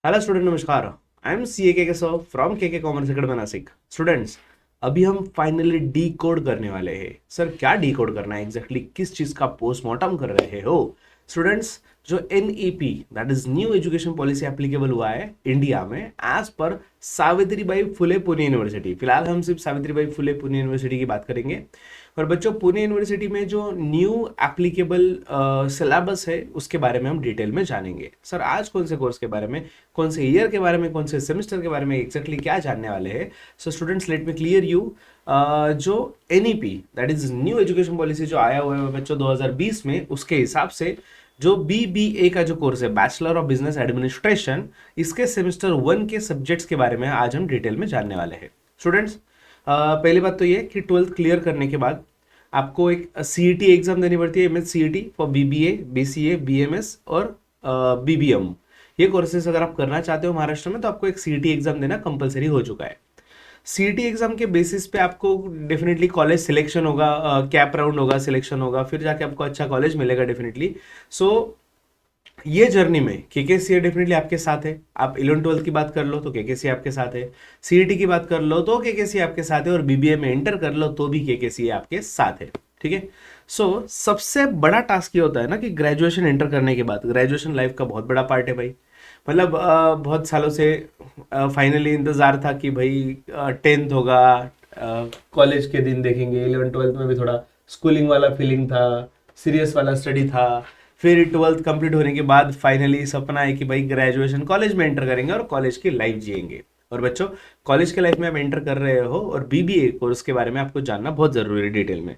Hello student, नमस्कार। I M C ए के sir from के कॉमर्स अकेडमी नासिक। स्टूडेंट्स, अभी हम फाइनली डी कोड करने वाले हैं। सर, क्या डी कोड करना है एग्जैक्टली किस चीज़ का पोस्टमार्टम कर रहे हो स्टूडेंट्स? जो NEP that is new education policy applicable हुआ है इंडिया में as per Savitribai Phule Pune university. फिलहाल हम सिर्फ सावित्रीबाई फुले पुणे यूनिवर्सिटी की बात करेंगे। और बच्चों, पुणे यूनिवर्सिटी में जो न्यू एप्लीकेबल सिलेबस है उसके बारे में हम डिटेल में जानेंगे। सर, आज कौन से कोर्स के बारे में, कौन से ईयर के बारे में, कौन से सेमेस्टर के बारे में एग्जैक्टली क्या जानने वाले हैं? So students, let me clear you. जो NEP that is new education policy जो आया हुआ है बच्चों 2020 में, उसके हिसाब से जो BBA का जो कोर्स है, बैचलर ऑफ बिजनेस एडमिनिस्ट्रेशन, इसके सेमेस्टर 1 के सब्जेक्ट्स के बारे में आज हम डिटेल में जानने वाले हैं। स्टूडेंट्स, पहली बात तो ये कि 12th क्लियर करने के बाद आपको एक CET एग्जाम देनी पड़ती है, MSCET for BBA, BCA, BMS और BBM। ये कोर्सेज अगर आप करना चाहते हो महाराष्ट्र में तो आपको एक CET एग्जाम देना कंपलसरी हो चुका है। CET एग्जाम के बेसिस पे आपको डेफिनेटली कॉलेज सिलेक्शन होगा, कैप राउंड होगा, सिलेक्शन होगा, फिर जाके आपको अच्छा कॉलेज मिलेगा डेफिनेटली। सो ये जर्नी में KKCA डेफिनेटली आपके साथ है। आप 11-12 की बात कर लो तो KKCA आपके साथ है, CET की बात कर लो तो KKCA आपके साथ है, और BBA में एंटर कर लो तो भी KKCA आपके साथ है। ठीक है। सो सबसे बड़ा टास्क ये होता है ना कि ग्रेजुएशन एंटर करने के बाद, ग्रेजुएशन लाइफ का बहुत बड़ा पार्ट है भाई। मतलब बहुत सालों से फाइनली इंतजार था कि भाई 10th होगा, कॉलेज के दिन देखेंगे। 11-12 में भी थोड़ा स्कूलिंग वाला फीलिंग था, सीरियस वाला स्टडी था। फिर 12th कंप्लीट होने के बाद फाइनली सपना है कि भाई ग्रेजुएशन कॉलेज में एंटर करेंगे और कॉलेज की लाइफ जिएंगे। और बच्चों, कॉलेज के लाइफ में आप एंटर कर रहे हो और BBA कोर्स के बारे में आपको जानना बहुत ज़रूरी है डिटेल में।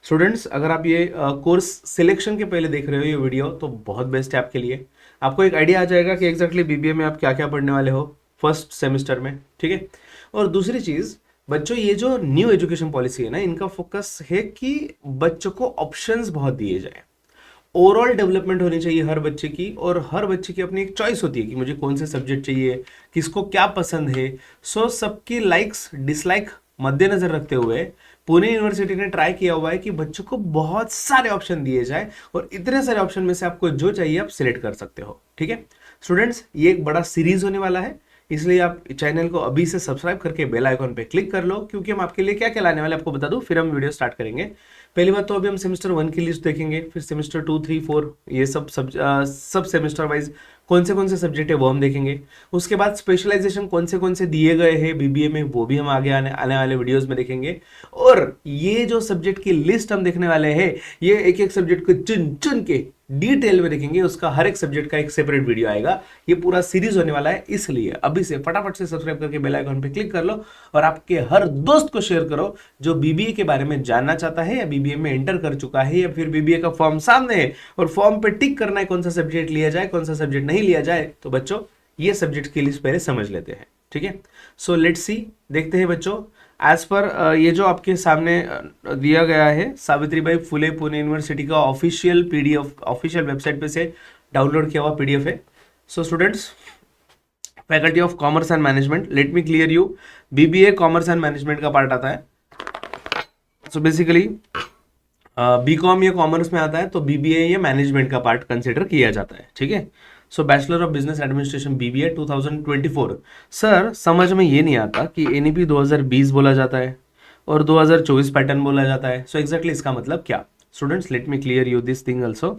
स्टूडेंट्स, अगर आप ये कोर्स सिलेक्शन के पहले देख रहे हो ये वीडियो तो बहुत बेस्ट है आपके लिए। आपको एक आइडिया आ जाएगा कि एग्जैक्टली BBA में आप क्या क्या पढ़ने वाले हो फर्स्ट सेमेस्टर में। ठीक है। और दूसरी चीज़ बच्चों, ये जो न्यू एजुकेशन पॉलिसी है ना, इनका फोकस है कि बच्चों को ऑप्शंस बहुत दिए जाए। ओवरऑल डेवलपमेंट होनी चाहिए हर बच्चे की, और हर बच्चे की अपनी एक चॉइस होती है कि मुझे कौन से सब्जेक्ट चाहिए, किसको क्या पसंद है। सो सबकी लाइक्स डिसलाइक मद्देनजर रखते हुए पुणे यूनिवर्सिटी ने ट्राई किया हुआ है कि बच्चों को बहुत सारे ऑप्शन दिए जाए, और इतने सारे ऑप्शन में से आपको जो चाहिए आप सिलेक्ट कर सकते हो। ठीक है स्टूडेंट्स, ये एक बड़ा सीरीज होने वाला है, इसलिए आप चैनल को अभी से सब्सक्राइब करके बेल आइकॉन पे क्लिक कर लो, क्योंकि हम आपके लिए क्या क्या लाने वाले आपको बता दूं, फिर हम वीडियो स्टार्ट करेंगे। पहली बात तो अभी हम सेमेस्टर 1 की लिस्ट देखेंगे, फिर सेमेस्टर 2, 3, 4 ये सब सेमेस्टर वाइज कौन से सब्जेक्ट है वो हम देखेंगे। उसके बाद स्पेशलाइजेशन कौन से दिए गए हैं BBA में, वो भी हम आगे आने वाले वीडियोस में देखेंगे। और ये जो सब्जेक्ट की लिस्ट हम देखने वाले हैं, ये एक एक सब्जेक्ट को चुन चुन के डिटेल में देखेंगे। उसका हर एक सब्जेक्ट का एक सेपरेट वीडियो आएगा। ये पूरा सीरीज होने वाला है, इसलिए अभी से फटाफट से सब्सक्राइब करके बेल आइकन पे क्लिक कर लो, और आपके हर दोस्त को शेयर करो जो BBA के बारे में जानना चाहता है, या BBA में एंटर कर चुका है, या फिर BBA का फॉर्म सामने है और फॉर्म पे टिक करना है कौन सा सब्जेक्ट लिया जाए, कौन सा सब्जेक्ट नहीं लिया जाए। तो बच्चों, ये सब्जेक्ट की लिस्ट पहले समझ लेते हैं। ठीक है। सो लेट्स सी, देखते हैं बच्चों। एज पर ये जो आपके सामने दिया गया है, सावित्रीबाई फुले पुणे यूनिवर्सिटी का ऑफिशियल PDF, ऑफिशियल वेबसाइट पे से डाउनलोड किया हुआ PDF है। So students, faculty of commerce and management, let me clear you, BBA commerce and management का पार्ट आता है। सो बेसिकली BCom ये कॉमर्स में आता है, तो BBA ये मैनेजमेंट का पार्ट कंसिडर किया जाता है। ठीक है। So bachelor of business administration BBA 2024। Sir, समझ में ये नहीं आता कि NEP 2020 बोला जाता है और 2024 पैटर्न बोला जाता है। सो एग्जैक्टली इसका मतलब क्या? Students, let me clear you this thing also.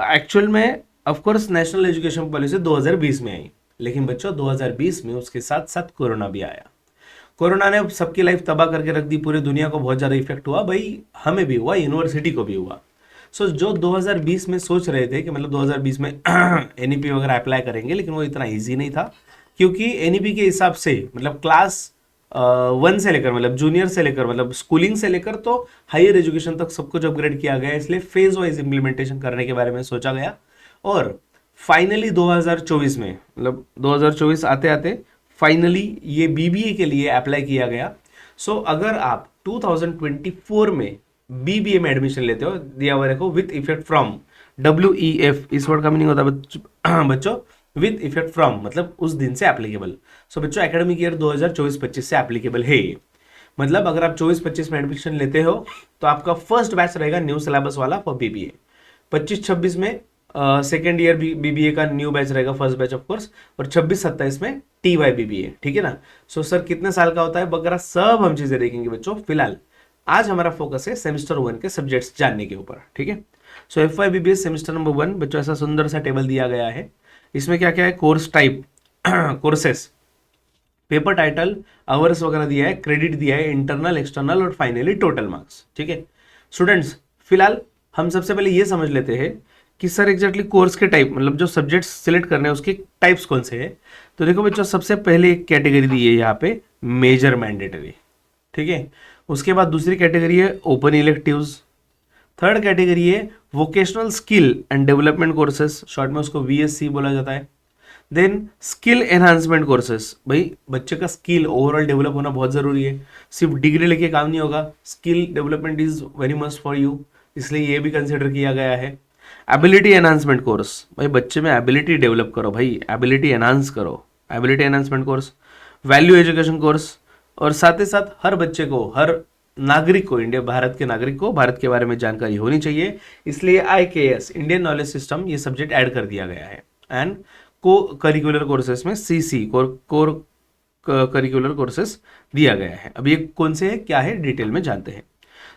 Actual में ऑफकोर्स नेशनल एजुकेशन पॉलिसी 2020 में आई, लेकिन बच्चों 2020 में उसके साथ साथ कोरोना भी आया। कोरोना ने सबकी लाइफ तबाह करके रख दी, पूरी दुनिया को बहुत ज़्यादा इफेक्ट हुआ भाई, हमें भी हुआ, यूनिवर्सिटी को भी हुआ। सो जो 2020 में सोच रहे थे कि मतलब 2020 में NEP वगैरह अप्लाई करेंगे, लेकिन वो इतना इजी नहीं था, क्योंकि NEP के हिसाब से मतलब क्लास 1 से लेकर, मतलब जूनियर से लेकर, मतलब स्कूलिंग से लेकर तो हायर एजुकेशन तक सब कुछ अपग्रेड किया गया, इसलिए फेज वाइज इम्प्लीमेंटेशन करने के बारे में सोचा गया। और फाइनली 2024 में, मतलब 2024 आते आते फाइनली ये BBA के लिए अप्लाई किया गया। सो अगर आप 2024 में BBA में एडमिशन लेते हो, दिया हुआ देखो, विथ इफेक्ट फ्रॉम, WEF, इस वर्ड का मीनिंग होता है बच्चों विथ इफेक्ट फ्रॉम, मतलब उस दिन से एप्लीकेबल। सो बच्चों, एकेडमिक ईयर 2024-25 से एप्लीकेबल है ये। मतलब अगर आप 24-25 में एडमिशन लेते हो तो आपका फर्स्ट बैच रहेगा न्यू सिलेबस वाला फॉर BBA। 25-26 में सेकेंड ईयर बीबीए का न्यू बैच रहेगा, फर्स्ट बैच ऑफ कोर्स, और 26-27 में TY BBA, ठीक है ना। सो सर कितने साल का होता है वगैरह सब हम चीजें देखेंगे बच्चों। फिलहाल आज हमारा फोकस है सेमेस्टर 1 के सब्जेक्ट्स जानने के ऊपर, ठीक है। सो FY BBA सेमेस्टर नंबर 1 बच्चों, ऐसा सुंदर सा टेबल दिया गया है। इसमें क्या क्या है, course type, courses, paper title, hours वगैरह दिया है, क्रेडिट दिया है, इंटरनल, एक्सटर्नल और फाइनली टोटल मार्क्स, ठीक है। स्टूडेंट्स फिलहाल हम सबसे पहले ये समझ लेते हैं कि सर एग्जैक्टली कोर्स के टाइप, मतलब जो सब्जेक्ट सिलेक्ट करने हैं उसके टाइप्स कौन से हैं। तो देखो बच्चों, सबसे पहले एक कैटेगरी दी है यहाँ पे मेजर मैंडेटरी, ठीक है। उसके बाद दूसरी कैटेगरी है ओपन इलेक्टिव्स, थर्ड कैटेगरी है vocational skill and development courses, short में उसको VSC बोला जाता है। देन स्किल एनहांसमेंट कोर्सेस, भाई बच्चे का स्किल ओवरऑल डेवलप होना बहुत जरूरी है, सिर्फ डिग्री लेके काम नहीं होगा, skill development is very must for you, इसलिए ये भी कंसिडर किया गया है। एबिलिटी एनहांसमेंट कोर्स, भाई बच्चे में एबिलिटी डेवलप करो, भाई एबिलिटी एनहांस करो, ability enhancement course. Value education course, और साथ ही साथ हर बच्चे को, हर नागरिक को, इंडिया भारत के नागरिक को भारत के बारे में जानकारी होनी चाहिए, इसलिए IKS इंडियन नॉलेज सिस्टम ये सब्जेक्ट ऐड कर दिया गया है। एंड को करिकुलर कोर्सेस में CC कोर करिकुलर कोर्सेस दिया गया है। अब ये कौन से है, क्या है, डिटेल में जानते हैं।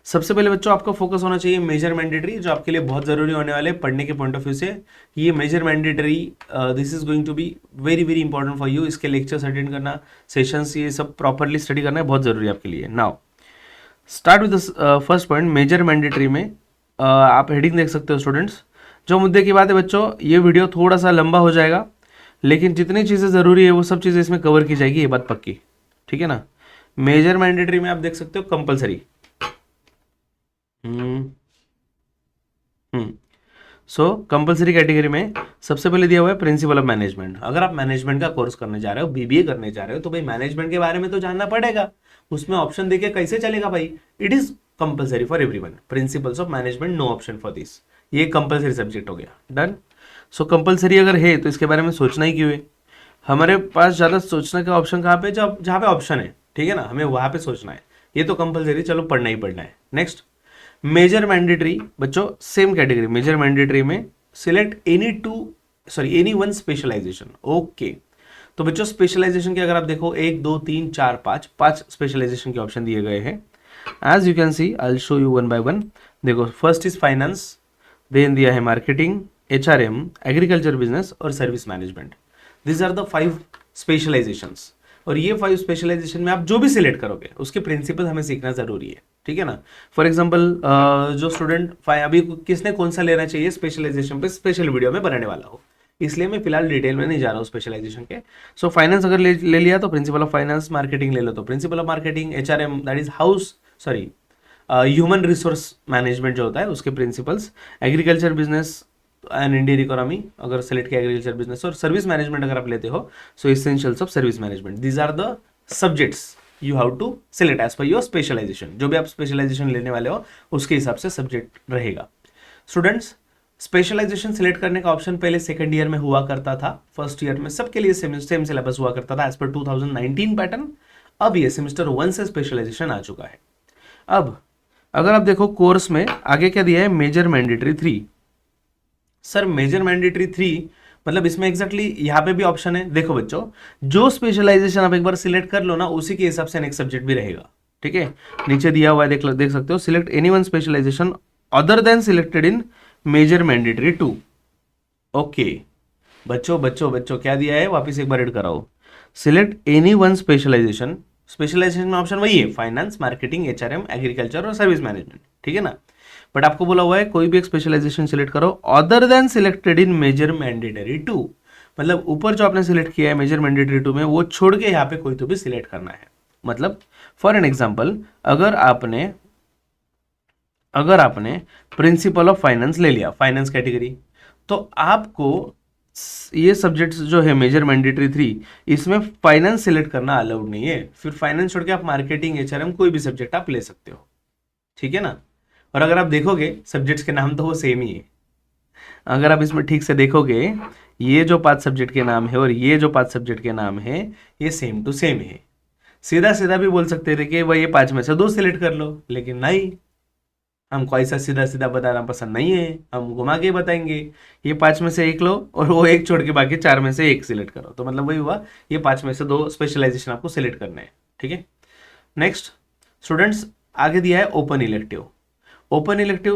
सबसे पहले बच्चों आपका फोकस होना चाहिए मेजर मैंडेटरी, जो आपके लिए बहुत जरूरी होने वाले पढ़ने के पॉइंट ऑफ व्यू से। ये major mandatory, this is going to be very very important for you. इसके लेक्चर्स अटेंड करना, सेशंस, ये सब प्रॉपरली स्टडी करना है, बहुत जरूरी है आपके लिए। Now start with first point, major mandatory में आप हेडिंग देख सकते हो स्टूडेंट्स। जो मुद्दे की बात है बच्चों, ये वीडियो थोड़ा सा लंबा हो जाएगा, लेकिन जितनी चीज़ें ज़रूरी है वो सब चीज़ें इसमें कवर की जाएगी, ये बात पक्की, ठीक है ना। मेजर मैंडेटरी में आप देख सकते हो कंपलसरी, सो कंपलसरी कैटेगरी में सबसे पहले दिया हुआ है प्रिंसिपल ऑफ मैनेजमेंट। अगर आप मैनेजमेंट का कोर्स करने जा रहे हो, BBA करने जा रहे हो, तो भाई मैनेजमेंट के बारे में तो जानना पड़ेगा। उसमें ऑप्शन देके कैसे चलेगा भाई, it is compulsory for everyone. Principles of management, no option for this, ये कंपलसरी सब्जेक्ट हो गया, डन। सो कंपलसरी अगर है तो इसके बारे में सोचना ही क्यों है। हमारे पास ज़्यादा सोचने का ऑप्शन कहाँ पे, जब जहाँ पे ऑप्शन है, ठीक है ना, हमें वहाँ पे सोचना है। ये तो कंपलसरी, चलो पढ़ना ही पढ़ना है। नेक्स्ट मेजर मैंडेटरी बच्चों, सेम कैटेगरी। मेजर मैंडेटरी में select any one specialization, okay. तो बच्चों स्पेशलाइजेशन के अगर आप देखो 1 2 3 4 5 स्पेशलाइजेशन के ऑप्शन दिए गए हैं। As you can see, I will show you one by one. देखो फर्स्ट इज फाइनेंस, देन दिया है मार्केटिंग, HRM, एग्रीकल्चर बिजनेस और service management. This are the 5 specializations. और ये 5 स्पेशलाइजेशन में आप जो भी सिलेक्ट करोगे उसके प्रिंसिपल हमें सीखना जरूरी है, ठीक है ना। फॉर एग्जाम्पल जो स्टूडेंट अभी किसने कौन सा लेना चाहिए स्पेशलाइजेशन पे, स्पेशल वीडियो में बनाने वाला हो, इसलिए मैं फिलहाल डिटेल में नहीं जा रहा हूँ स्पेशलाइजेशन के। सो फाइनेंस अगर ले लिया तो प्रिंसिपल ऑफ फाइनेंस, मार्केटिंग ले लो तो principal of marketing, HRM that is human resource management जो होता है उसके principles, agriculture business and Indian economy अगर सेलेक्ट किया एग्रीकल्चर बिजनेस, और सर्विस मैनेजमेंट अगर आप लेते हो so essentials of service management. These are the subjects you have to select as per your specialization. जो भी आप स्पेशलाइजेशन लेने वाले हो उसके हिसाब से सब्जेक्ट रहेगा। स्टूडेंट्स स्पेशलाइजेशन सिलेक्ट करने का ऑप्शन पहले सेकंड ईयर में हुआ करता था, फर्स्ट ईयर में सबके लिए सेम सिलेबस हुआ करता था एज पर 2019 पैटर्न। अब ये सेमेस्टर 1 से स्पेशलाइजेशन आ चुका है। अब अगर आप देखो कोर्स में आगे क्या दिया है, major mandatory 3। Sir major mandatory 3 मतलब इसमें एग्जैक्टली यहाँ पे भी ऑप्शन है। देखो बच्चों, जो स्पेशलाइजेशन आप एक बार सिलेक्ट कर लो ना, उसी के हिसाब से नेक्स्ट सब्जेक्ट भी रहेगा, ठीक है। नीचे दिया हुआ है, देख सकते हो, select any one specialization other than selected in major mandatory 2। Okay बच्चों बच्चों बच्चों क्या दिया है, वापस एक बार रीड कराओ। Select any one specialization, specialization में ऑप्शन वही है, फाइनेंस, मार्केटिंग, HRM, एग्रीकल्चर और सर्विस मैनेजमेंट, ठीक है ना। बट आपको बोला हुआ है कोई भी एक स्पेशलाइजेशन सिलेक्ट करो other than selected in major mandatory 2। मतलब ऊपर जो आपने सिलेक्ट किया है मेजर मैंडेटरी 2 में, वो छोड़ के यहाँ पे कोई तो भी सिलेक्ट करना है। मतलब फॉर एन एग्जाम्पल, अगर आपने प्रिंसिपल ऑफ फाइनेंस ले लिया, फाइनेंस कैटेगरी, तो आपको ये सब्जेक्ट्स जो है मेजर मैंडेटरी 3, इसमें फाइनेंस सिलेक्ट करना अलाउड नहीं है। फिर फाइनेंस छोड़ के आप मार्केटिंग, HRM कोई भी सब्जेक्ट आप ले सकते हो, ठीक है ना। और अगर आप देखोगे सब्जेक्ट्स के नाम तो वो सेम ही है। अगर आप इसमें ठीक से देखोगे, ये जो 5 सब्जेक्ट के नाम है और ये जो 5 सब्जेक्ट के नाम है, ये सेम टू सेम है। सीधा सीधा भी बोल सकते थे कि भाई ये 5 में से 2 सिलेक्ट कर लो, लेकिन नहीं, हमको ऐसा सीधा सीधा बताना पसंद नहीं है, हम घुमा के बताएंगे। ये 5 में से एक लो और वो एक छोड़ के बाकी 4 में से एक सिलेक्ट करो, तो मतलब वही हुआ, ये 5 में से 2 स्पेशलाइजेशन आपको सिलेक्ट करने हैं। ठीक है, नेक्स्ट स्टूडेंट्स, आगे दिया है open elective. Open elective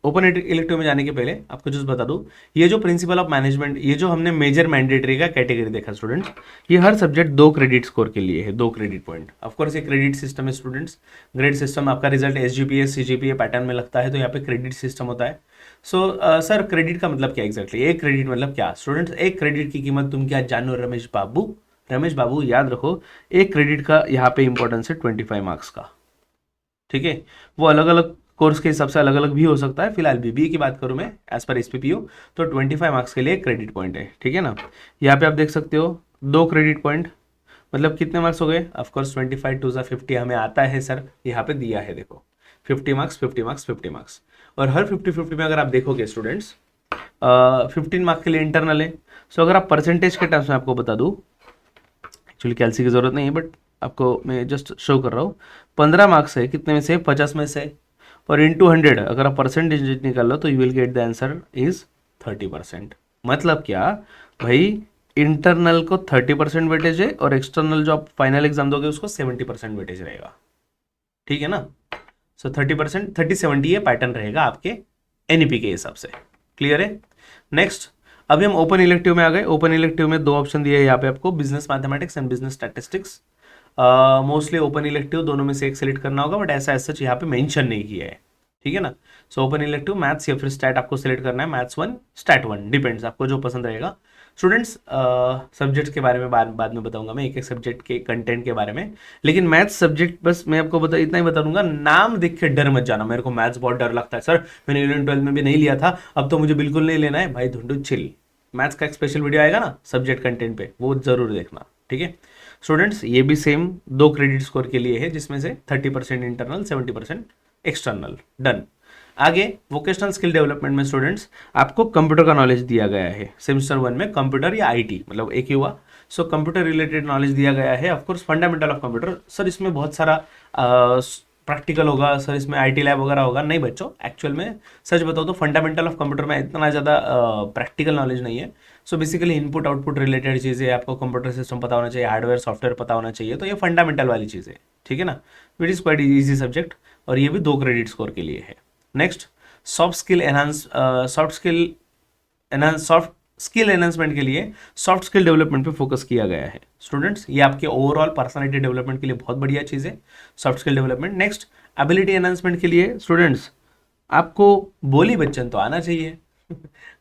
open elective में जाने के पहले आपको जस्ट बता दूं, ये जो प्रिंसिपल ऑफ मैनेजमेंट, ये जो हमने मेजर मैंडेटरी का कैटेगरी देखा स्टूडेंट्स, ये हर सब्जेक्ट 2 क्रेडिट स्कोर के लिए है, 2 क्रेडिट पॉइंट। ऑफकोर्स ये क्रेडिट सिस्टम है स्टूडेंट्स, ग्रेड सिस्टम, आपका रिजल्ट SGPA CGPA पैटर्न में लगता है, तो यहाँ पे क्रेडिट सिस्टम होता है। सो सर क्रेडिट का मतलब क्या एग्जैक्टली, एक क्रेडिट मतलब क्या स्टूडेंट्स, एक क्रेडिट की कीमत तुम क्या जानो रमेश बाबू? रमेश बाबू याद रखो, एक क्रेडिट का यहाँ पे इंपॉर्टेंस है 25 मार्क्स का। ठीक है, वो अलग अलग कोर्स के हिसाब से अलग अलग भी हो सकता है, फिलहाल BBA की बात करूं मैं एज पर SPPO, तो 25 मार्क्स के लिए क्रेडिट पॉइंट है। ठीक है ना, यहाँ पे आप देख सकते हो 2 क्रेडिट पॉइंट, मतलब कितने मार्क्स हो गए? ऑफकोर्स 25 2 50 हमें आता है सर, यहाँ पे दिया है देखो 50 मार्क्स 50 मार्क्स 50 मार्क्स, और हर 50-50 में अगर आप देखोगे स्टूडेंट्स 15 मार्क्स के लिए इंटरनल है। सो अगर आप परसेंटेज के टर्म्स में आपको बता दूँ, एक्चुअली कैलसी की जरूरत नहीं है, बट आपको मैं जस्ट शो कर रहा हूँ, 15 मार्क्स है कितने में से? 50 में से, और इंटू 100 अगर आप परसेंटेज निकाल लो तो you will get the answer is 30%। मतलब क्या भाई, इंटरनल को 30% वेटेज है और एक्सटर्नल जो आप फाइनल एग्जाम दोगे उसको 70% वेटेज रहेगा। ठीक है ना, सो 30% 30-70 ये पैटर्न रहेगा आपके NEP के हिसाब से। क्लियर है? नेक्स्ट, अभी हम ओपन इलेक्टिव में आ गए। ओपन इलेक्टिव में 2 ऑप्शन दिए हैं यहाँ पे आपको, business mathematics and business statistics. Mostly open elective दोनों में से एक सेलेक्ट करना होगा, बट ऐसा सच यहाँ पे मेंशन नहीं किया है। ठीक है ना, सो ओपन इलेक्टिव मैथ्स या फिर स्टैट आपको सिलेक्ट करना है, मैथ्स 1 स्टैट 1 डिपेंड्स आपको जो पसंद रहेगा। स्टूडेंट्स सब्जेक्ट्स के बारे में बाद में बताऊंगा मैं, एक एक सब्जेक्ट के कंटेंट के बारे में, लेकिन मैथ्स सब्जेक्ट बस मैं आपको इतना ही बता दूंगा, नाम देख के डर मत जाना, मेरे को मैथ्स बहुत डर लगता है सर, मैंने 11-12 में भी नहीं लिया था, अब तो मुझे बिल्कुल नहीं लेना है। भाई धुंडू चिल, मैथ्स का एक स्पेशल वीडियो आएगा ना सब्जेक्ट कंटेंट पे, वो जरूर देखना। ठीक है स्टूडेंट्स, ये भी सेम 2 क्रेडिट स्कोर के लिए है, जिसमें से 30% इंटरनल 70% एक्सटर्नल। डन। आगे वोकेशनल स्किल डेवलपमेंट में स्टूडेंट्स आपको कंप्यूटर का नॉलेज दिया गया है सेमेस्टर 1 में, कंप्यूटर या IT मतलब एक ही हुआ। सो कंप्यूटर रिलेटेड नॉलेज दिया गया है, of course fundamental of computer. Sir इसमें बहुत सारा प्रैक्टिकल होगा सर, इसमें IT लैब वगैरह होगा, नहीं बच्चों, एक्चुअल में सच बताओ तो फंडामेंटल ऑफ कंप्यूटर में इतना ज़्यादा प्रैक्टिकल नॉलेज नहीं है। So basically input output related चीज़ें, आपको कंप्यूटर सिस्टम पता होना चाहिए, हार्डवेयर सॉफ्टवेयर पता होना चाहिए, तो ये फंडामेंटल वाली चीज़ें। ठीक है ना, it is quite easy subject, और ये भी 2 क्रेडिट स्कोर के लिए है। नेक्स्ट, सॉफ्ट स्किल एनहांसमेंट के लिए सॉफ्ट स्किल डेवलपमेंट पे फोकस किया गया है स्टूडेंट्स। ये आपके ओवरऑल पर्सनालिटी डेवलपमेंट के लिए बहुत बढ़िया चीज़ है soft skill development. Next, ability enhancement के लिए स्टूडेंट्स आपको बोली बच्चन तो आना चाहिए।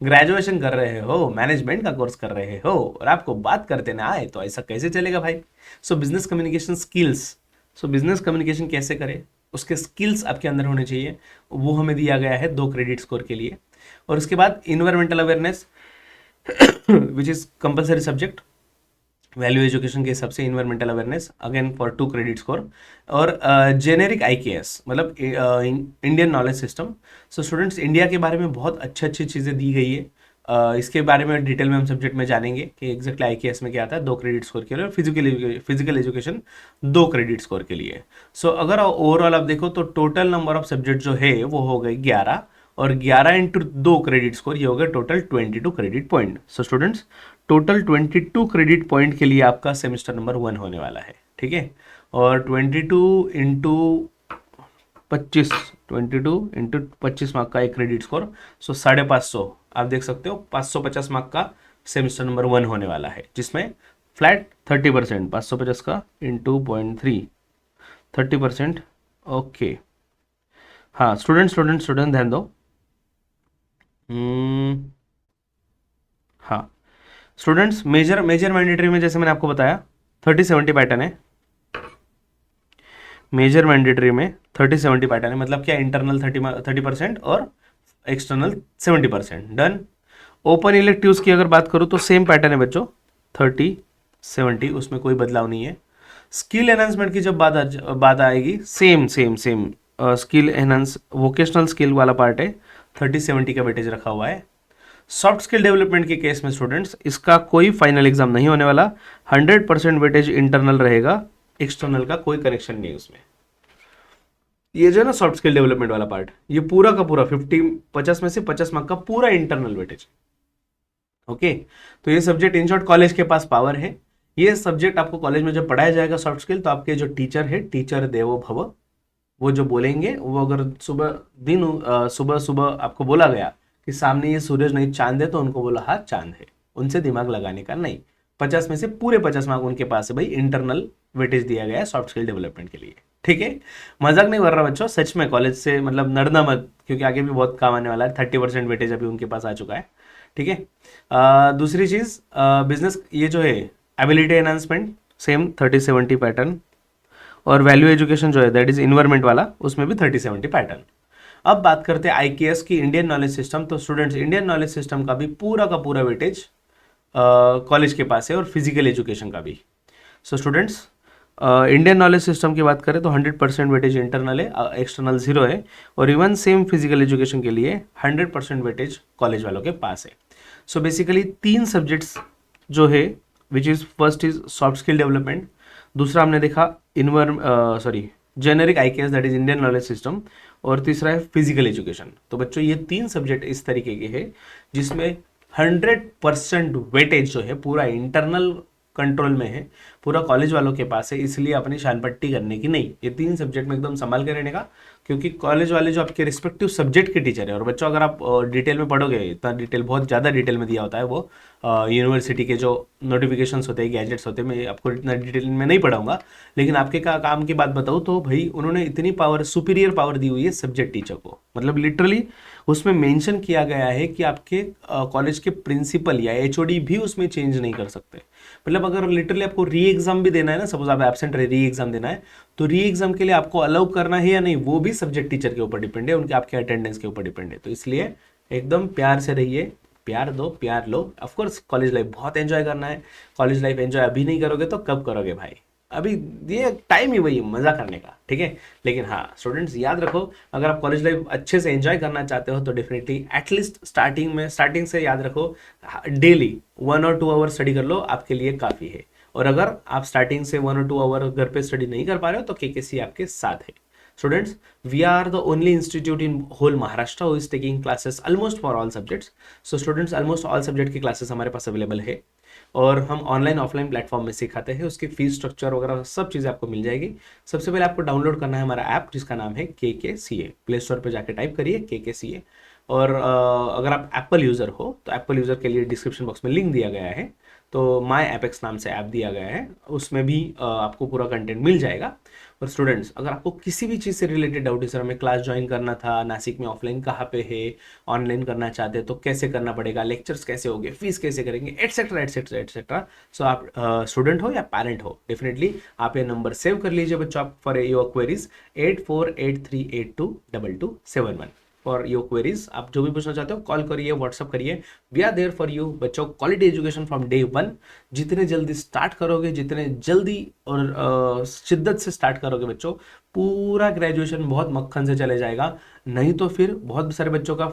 ग्रेजुएशन कर रहे हो, मैनेजमेंट का कोर्स कर रहे हो, और आपको बात करते ना आए तो ऐसा कैसे चलेगा भाई? सो बिजनेस कम्युनिकेशन स्किल्स, सो बिजनेस कम्युनिकेशन कैसे करें उसके स्किल्स आपके अंदर होने चाहिए, वो हमें दिया गया है 2 क्रेडिट स्कोर के लिए। और उसके बाद environmental awareness which is compulsory subject, value education के हिसाब से environmental awareness again for 2 credit score. और जेनेरिक IKS मतलब Indian knowledge system. So students, India के बारे में बहुत अच्छी चीज़ें दी गई है, इसके बारे में डिटेल में हम सब्जेक्ट में जानेंगे कि एग्जैक्टली IKS में क्या आता है 2 क्रेडिट स्कोर के लिए, और फिजिकल एजुकेशन 2 क्रेडिट स्कोर के लिए। सो अगर ओवरऑल आप देखो तो टोटल नंबर ऑफ सब्जेक्ट जो है वो हो गए 11, और 11 इंटू 2 क्रेडिट स्कोर, ये हो गया total 22 credit point. So students, total 22 credit point के लिए आपका सेमेस्टर नंबर 1 होने वाला है। ठीक है, और 22 इंटू 25 मार्क का एक क्रेडिट स्कोर, सो 550 आप देख सकते हो, 550 मार्क का सेमेस्टर नंबर 1 होने वाला है, जिसमें फ्लैट 30%, 550 का इंटू 0.3 30%। ओके, हाँ स्टूडेंट ध्यान दो। हाँ स्टूडेंट्स, मेजर मैंडेटरी में जैसे मैंने आपको बताया 30-70 पैटर्न है, मेजर मैंडेटरी में 30-70 पैटर्न है, मतलब क्या, इंटरनल 30% और एक्सटर्नल 70%। डन। ओपन इलेक्टिव्स की अगर बात करूँ तो सेम पैटर्न है बच्चों, 30-70, उसमें कोई बदलाव नहीं है। स्किल एनहांसमेंट की जब बात आएगी, same skill enhance vocational skill वाला पार्ट है, 30-70 का वेटेज रखा हुआ है। सॉफ्ट स्किल डेवलपमेंट के केस में स्टूडेंट्स इसका कोई फाइनल एग्जाम नहीं होने वाला, 100% वेटेज इंटरनल रहेगा, एक्सटर्नल का कोई कनेक्शन नहीं उसमें। ये जो है ना सॉफ्ट स्किल डेवलपमेंट वाला पार्ट, ये पूरा का पूरा 50 में से 50 मार्क का पूरा इंटरनल वेटेज। ओके, तो ये सब्जेक्ट इन शॉर्ट कॉलेज के पास पावर है। ये सब्जेक्ट आपको कॉलेज में जब पढ़ाया जाएगा सॉफ्ट स्किल, तो आपके जो टीचर है, टीचर देवो भव, वो जो बोलेंगे, वो अगर सुबह सुबह आपको बोला गया कि सामने ये सूरज नहीं चांद है, तो उनको बोला हाँ चांद है, उनसे दिमाग लगाने का नहीं। 50 में से पूरे 50 मार्क उनके पास है भाई, इंटरनल वेटेज दिया गया है सॉफ्ट स्किल डेवलपमेंट के लिए। ठीक है, मजाक नहीं कर रहा बच्चों, सच में कॉलेज से मतलब नड़ना मत, क्योंकि आगे भी बहुत काम आने वाला है। 30% वेटेज अभी उनके पास आ चुका है। ठीक है, दूसरी चीज, बिजनेस ये जो है एबिलिटी एनहांसमेंट, सेम 30-70 पैटर्न, और वैल्यू एजुकेशन जो है दैट इज इन्वायरमेंट वाला, उसमें भी 30-70 पैटर्न। अब बात करते हैं आईकेएस की, इंडियन नॉलेज सिस्टम। तो स्टूडेंट्स, इंडियन नॉलेज सिस्टम का भी पूरा का पूरा वेटेज कॉलेज के पास है, और फिजिकल एजुकेशन का भी। So students, Indian knowledge system की बात करें तो 100% वेटेज इंटरनल है, एक्सटर्नल 0 है, और इवन सेम फिजिकल एजुकेशन के लिए 100% वेटेज कॉलेज वालों के पास है। सो बेसिकली 3 सब्जेक्ट्स जो है, which is first is soft skill development, दूसरा हमने देखा generic IKS that is Indian knowledge system, और तीसरा है फिजिकल एजुकेशन। तो बच्चों ये 3 सब्जेक्ट इस तरीके के हैं जिसमें 100% वेटेज जो है पूरा इंटरनल कंट्रोल में है, पूरा कॉलेज वालों के पास है, इसलिए अपनी शान पट्टी करने की नहीं। ये 3 सब्जेक्ट में एकदम संभाल के रहने का, क्योंकि कॉलेज वाले जो आपके रिस्पेक्टिव सब्जेक्ट के टीचर है, और बच्चों अगर आप डिटेल में पढ़ोगे, इतना डिटेल, बहुत ज़्यादा डिटेल में दिया होता है वो यूनिवर्सिटी के जो नोटिफिकेशंस होते हैं, गैजेट्स होते हैं, मैं आपको इतना डिटेल में नहीं पढ़ाऊंगा, लेकिन आपके काम की बात बताऊँ तो भाई उन्होंने इतनी पावर, सुपीरियर पावर दी हुई है सब्जेक्ट टीचर को, मतलब लिटरली उसमें मेंशन किया गया है कि आपके कॉलेज के प्रिंसिपल या एचओडी भी उसमें चेंज नहीं कर सकते। मतलब अगर लिटरली आपको री एग्जाम भी देना है ना, सपोज आप एब्सेंट रहे, री एग्जाम देना है, तो री एग्जाम के लिए आपको अलाउ करना है या नहीं, वो भी सब्जेक्ट टीचर के ऊपर डिपेंड है, उनके आपके अटेंडेंस के ऊपर डिपेंड है। तो इसलिए एकदम प्यार से रहिए, प्यार दो, प्यार लो। ऑफकोर्स कॉलेज लाइफ बहुत एंजॉय करना है, कॉलेज लाइफ एंजॉय अभी नहीं करोगे तो कब करोगे भाई, अभी ये टाइम ही वही मजा करने का। ठीक है, लेकिन हाँ स्टूडेंट्स याद रखो, अगर आप कॉलेज लाइफ अच्छे से एंजॉय करना चाहते हो तो डेफिनेटली एटलीस्ट स्टार्टिंग से याद रखो, डेली 1 और 2 आवर स्टडी कर लो, आपके लिए काफ़ी है। और अगर आप स्टार्टिंग से 1 और 2 आवर घर पे स्टडी नहीं कर पा रहे हो तो केकेसी आपके साथ है। Students, we are the only institute in whole Maharashtra who is taking classes almost for all subjects. So students, almost all subject की classes हमारे पास अवेलेबल है, और हम ऑनलाइन ऑफलाइन प्लेटफॉर्म में सिखाते हैं। उसकी फीस स्ट्रक्चर वगैरह सब चीज़ें आपको मिल जाएगी। सबसे पहले आपको डाउनलोड करना है हमारा ऐप, जिसका नाम है KKCA। प्ले स्टोर पर जाके टाइप करिए KKCA, और अगर आप एप्पल यूज़र हो तो एप्पल यूज़र के लिए डिस्क्रिप्शन बॉक्स में लिंक दिया गया है, तो माई एपेक्स नाम से ऐप दिया गया है, उसमें भी आपको पूरा कंटेंट मिल जाएगा। और स्टूडेंट्स, अगर आपको किसी भी चीज़ से रिलेटेड डाउट है, सर हमें क्लास ज्वाइन करना था, नासिक में ऑफलाइन कहाँ पे है, ऑनलाइन करना चाहते हैं तो कैसे करना पड़ेगा, लेक्चर्स कैसे होंगे, फीस कैसे करेंगे, एटसेट्रा एटसेट्रा एटसेट्रा। सो आप स्टूडेंट हो या पेरेंट हो, डेफिनेटली आप ये नंबर सेव कर लीजिए बच्चों, आप for your queries 8483822271 for your queries. आप जो भी पूछना चाहते हो कॉल करिए, व्हाट्सअप करिए, we are there for you. बच्चों, क्वालिटी एजुकेशन फ्रॉम डे 1, जितने जल्दी स्टार्ट करोगे, जितने जल्दी और शिद्दत से स्टार्ट करोगे बच्चों, पूरा ग्रेजुएशन बहुत मक्खन से चले जाएगा। नहीं तो फिर बहुत सारे बच्चों का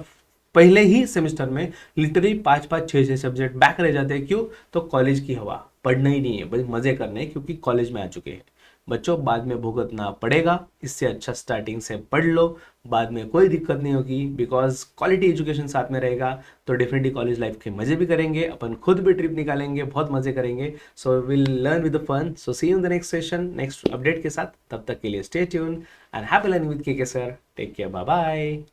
पहले ही सेमेस्टर में लिटरली 5-5, 6-6 सब्जेक्ट बैक रह जाते हैं। क्यों? तो कॉलेज की हवा पढ़ना ही नहीं है, बस मजे करने हैं, क्योंकि कॉलेज में आ चुके हैं। बच्चों, बाद में भुगतना पड़ेगा, इससे अच्छा स्टार्टिंग से पढ़ लो, बाद में कोई दिक्कत नहीं होगी, बिकॉज क्वालिटी एजुकेशन साथ में रहेगा तो डेफिनेटली कॉलेज लाइफ के मजे भी करेंगे, अपन खुद भी ट्रिप निकालेंगे, बहुत मजे करेंगे। So will learn with the fun. So see you in the next session, next update के साथ। तब तक के लिए stay tune and happy learning with KK sir. Take care, bye bye.